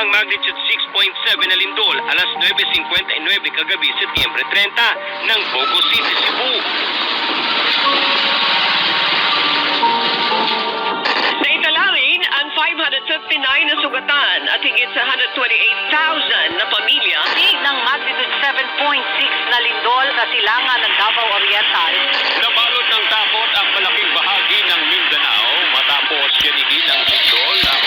ang magnitude 6.7 na lindol alas 9:59 kagabi Setyembre 30 ng Bogo City, Cebu. Naitala rin ang 559 na sugatan at higit sa 128,000 na pamilya ng magnitude 7.6 na lindol sa silangan ng Davao Oriental. Nabalot ng takot ang malaking bahagi ng Mindanao matapos yanigin ng lindol ang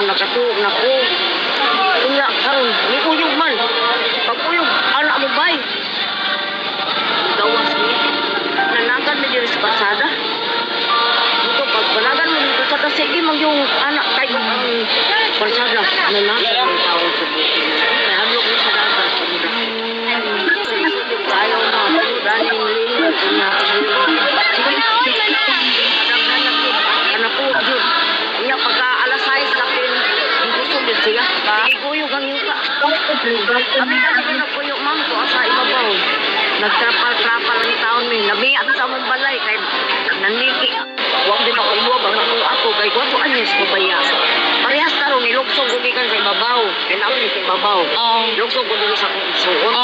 Nakatuog na ko. Unya, karon, may uyog man. Pag uyog, anak mo bay. Gawas mo. Nanagan mo dito sa pasada. Dito, pag panagan mo dito sa pasada, sige mag yung anak tayo ang pasada. Nanagan mo tao sa buti. Nahablok mo sa dagat. Ayaw na. Daling lilit. Anak po, Jud. Iya, pagka alas 6 kapin, hindi sundin siya. Sige, kuyog ang yuka. Kami kasi pinagkuyog, ma'am, ko sa ibabaw. Nagtrapal-trapal ang taon min. Nabiyak sa mong balay, kay naniki. Huwag din ako iluwag ang ako ako, kay kwato anyos ko baya. Parehas tarong, niluksog ko gikan sa ibabaw. Kinauli sa ibabaw. Luksog ko din sa kong isuot.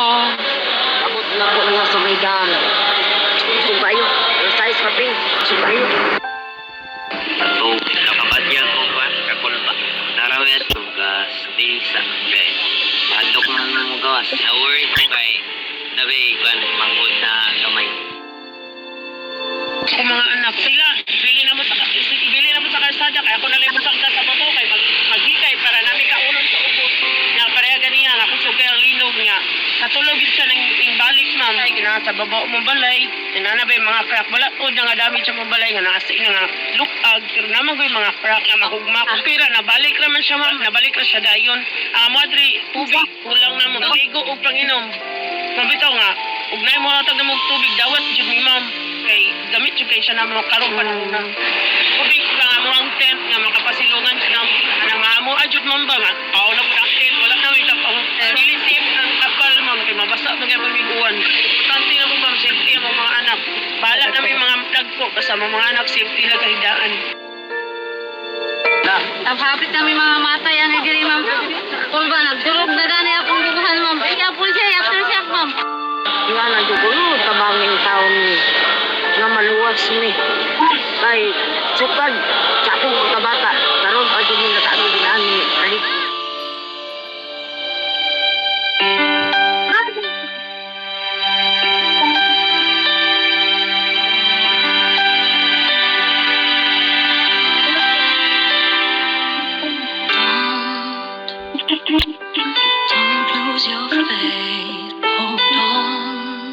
Abot na ko nga sa maydan. Subayo, alas 6 kapin, subayo. Atau nakabadyang ko ba kakulba narawet ko gas di sa kay batok man mo gawas na worry ko kay nabi kan mangud na gamay Ako mga anak sila ibili na mo sa kalsada kay ako na lang mo sa babaw kay maghikay para nami kaunon sa ubos nga pareha ganiya ako sugal linog nga katulog siya ng balik ma'am ay kinasa babaw mo balay nananabay mga crack wala po nga dami sa mong balay nga naasa nga lukag pero naman ko yung mga crack na mahugma pero nabalik naman siya ma'am nabalik na siya dayon madri tubig kulang na mo ligo o panginom mabitaw nga ugnay mo natag na mong tubig dawat jud mi ma'am kay gamit jud kay siya na mo karon pa na tubig lang amo ang tent nga makapasilungan siya anang amo ajud ma'am ba nga pauna po ang tent wala na ita pang nilisip ang kapal ma'am kay mabasa man gyud pamiguan importante na mo ma'am safety ang mga anak bala na may mga nagpo basta mga anak safety lang kahidaan Ang hapit kami mga matay yan diri ma'am. Kung ba nagdurog na dani akong bubuhan ma'am. Iya po siya after siya ma'am. Nga na dugulo, tabangin taon ni nga maluwas ni. Kay sukad sa akong kabata. Karon pa dyan yung nataano ginani. Alit. Don't lose your faith, hold on.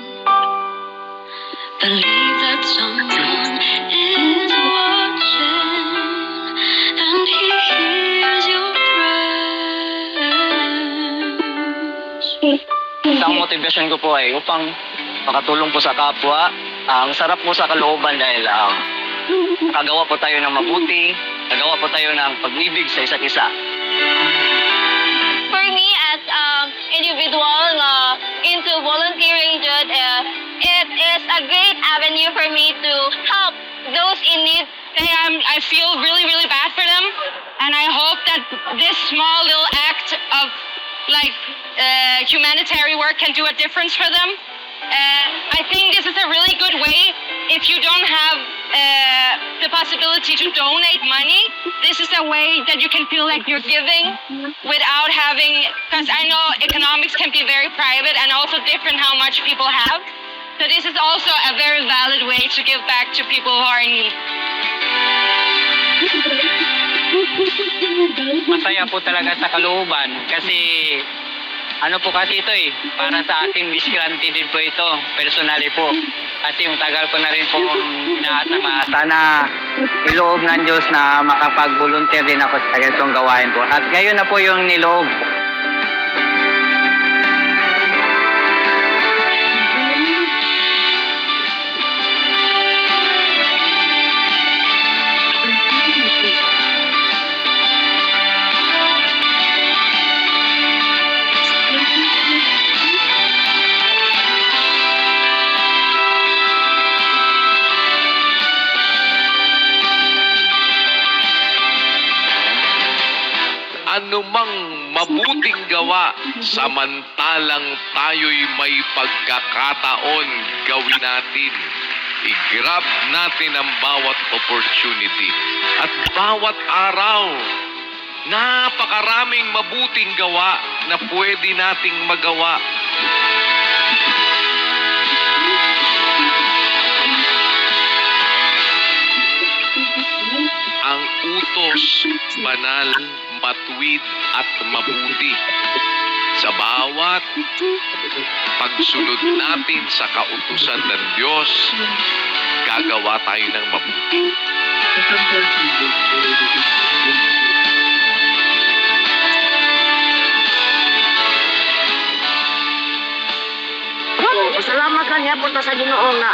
Believe that someone is watching and he hears your prayers. Ang motivation ko po ay upang makatulong po sa kapwa ang sarap po sa kalooban dahil nakagawa po tayo ng mabuti nagawa po tayo ng pag-ibig sa isa't isa. For me as individual into volunteering Jud, it is a great avenue for me to help those in need. I feel really, really bad for them. And I hope that this small little act of humanitarian work can do a difference for them. I think this is a really good way if you don't have the possibility to donate money. This is a way that you can feel like you're giving without having, because I know economics can be very private and also different how much people have. So this is also a very valid way to give back to people who are in need. Masaya po talaga sa kalooban kasi Ano po kasi ito para sa ating miskilante din po ito, personally po. Kasi yung tagal ko na rin po inaasama. Sana iloob ng Diyos na makapag-volunteer din ako sa ganitong gawain po. At ngayon na po yung niloob. Anumang mabuting gawa, samantalang tayo'y may pagkakataon, gawin natin. I-grab natin ang bawat opportunity at bawat araw. Napakaraming mabuting gawa na pwede nating magawa. Ang utos, banal, matuwid at mabuti. Sa bawat pagsunod natin sa kautusan ng Diyos, gagawa tayo ng mabuti. Salamat lang niya po sa Ginoo na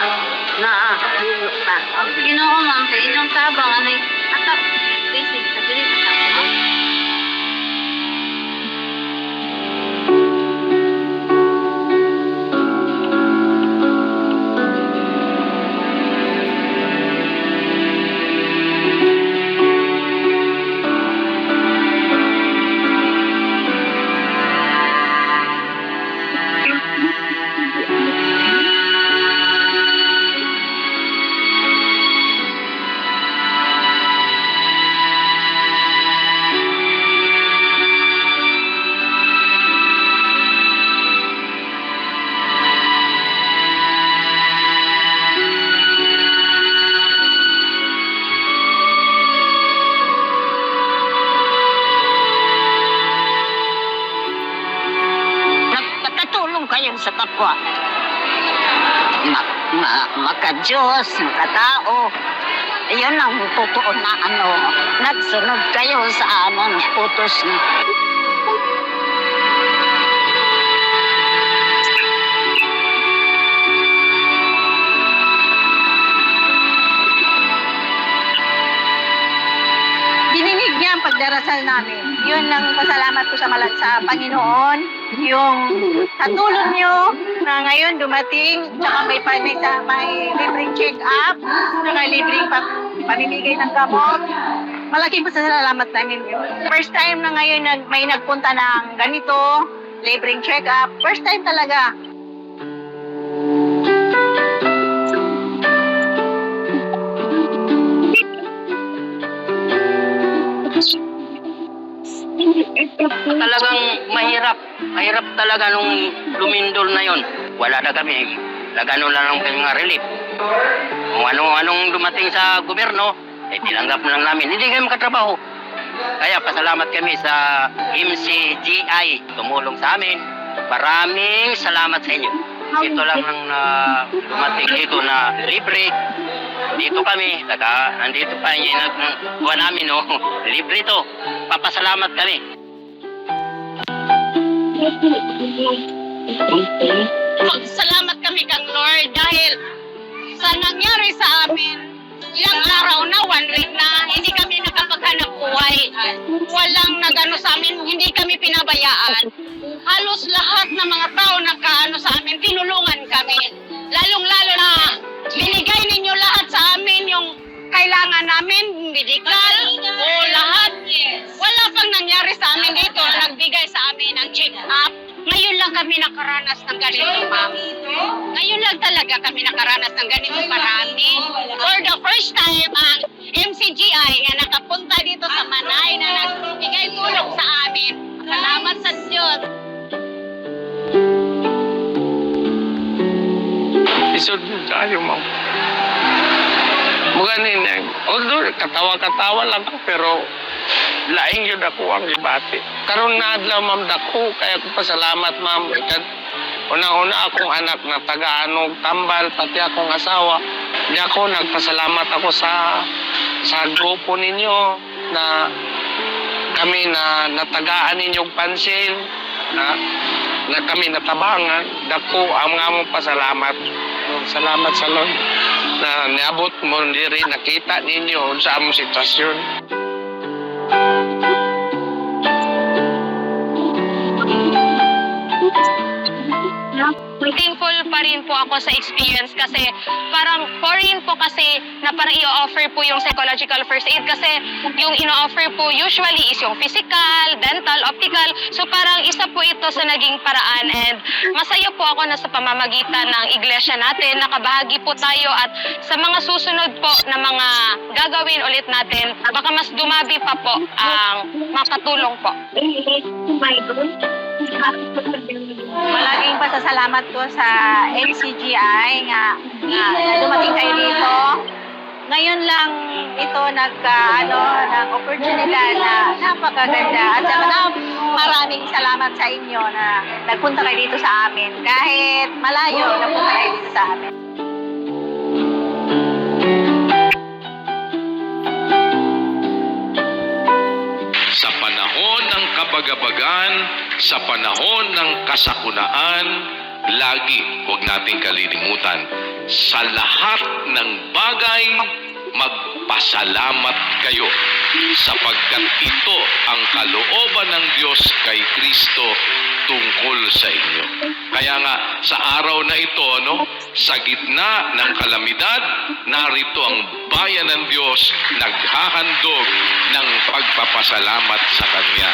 Ginoo ma'am, sa inyong tabang, anay, atap, basic, sa dili sa tabang. Nagpatulong kayo sa kapwa. Maka-Diyos, maka-tao. Yun ang totoo na nagsunod kayo sa utos niyo. Dininig niya ang pagdarasal namin. Yun lang pasalamat ko sa Panginoon. Yung katulong niyo na ngayon dumating, tsaka may libreng check-up, tsaka libreng pamimigay ng gamot. Malaking pasalamat namin yun. First time na ngayon may nagpunta ng ganito, libreng check-up. First time talaga. Talagang mahirap talaga nung lumindol na yon. Wala na kami, nagano lang ng mga relief. Kung anong dumating sa gobyerno, tinanggap lang namin. Hindi kami makatrabaho. Kaya pasalamat kami sa MCGI, tumulong sa amin. Maraming salamat sa inyo. Ito lang ang dumating dito na libre. Dito kami, nandito pa yung nagkuha namin, libre to. Papasalamat kami. Salamat kami kang Lord dahil sa nangyari sa amin, ilang araw na, 1 week na, hindi kami nakapaghanap buhay. Walang nagano sa amin, hindi kami pinabayaan. Halos lahat ng mga tao nagkaano sa amin, tinulungan kami. Lalong-lalo na binigay ninyo lahat sa amin yung kailangan namin, medical, o lahat. Wala pang nangyari sa amin dito, nagbigay sa amin ng check-up. Ngayon lang kami nakaranas ng ganito, ma'am. Ngayon lang talaga kami nakaranas ng ganito marami. For the first time, ang MCGI na nakapunta dito sa Manay na nagbigay tulong sa amin. Salamat sa Diyos. Isod tayo, ma'am. Muganin, although katawa-katawa lang ko, pero laing yun ako ang ibati. Karon na adlaw, ma'am, dako, kaya ko pasalamat, ma'am. Una-una akong anak na taga-anog tambal, pati akong asawa. Di ako, nagpasalamat ako sa grupo ninyo na kami na natagaan ninyong pansin, na kami natabangan. Dako, ang nga mong pasalamat. Salamat sa Lord na niabot mo rin, nakita ninyo sa among sitwasyon. Thankful pa rin po ako sa experience kasi parang foreign po kasi na parang i-offer po yung psychological first aid kasi yung ino-offer po usually is yung physical, dental, optical. So parang isa po ito sa naging paraan and masaya po ako na sa pamamagitan ng iglesia natin, nakabahagi po tayo at sa mga susunod po na mga gagawin ulit natin, baka mas dumabi pa po ang makatulong po. Malaking pasasalamat ko sa NCGI nga dumating kayo dito. Ngayon lang ito nag-opportunidad na napakaganda. At saka maraming salamat sa inyo na nagpunta kayo dito sa amin. Kahit malayo, nagpunta kayo dito sa amin. Sa panahon ng kabagabagan, sa panahon ng kasakunaan, lagi huwag nating kalilimutan, sa lahat ng bagay, magpasalamat kayo sapagkat ito ang kalooban ng Diyos kay Kristo tungkol sa inyo. Kaya nga, sa araw na ito, sa gitna ng kalamidad, narito ang bayan ng Diyos naghahandog ng pagpapasalamat sa Kanya.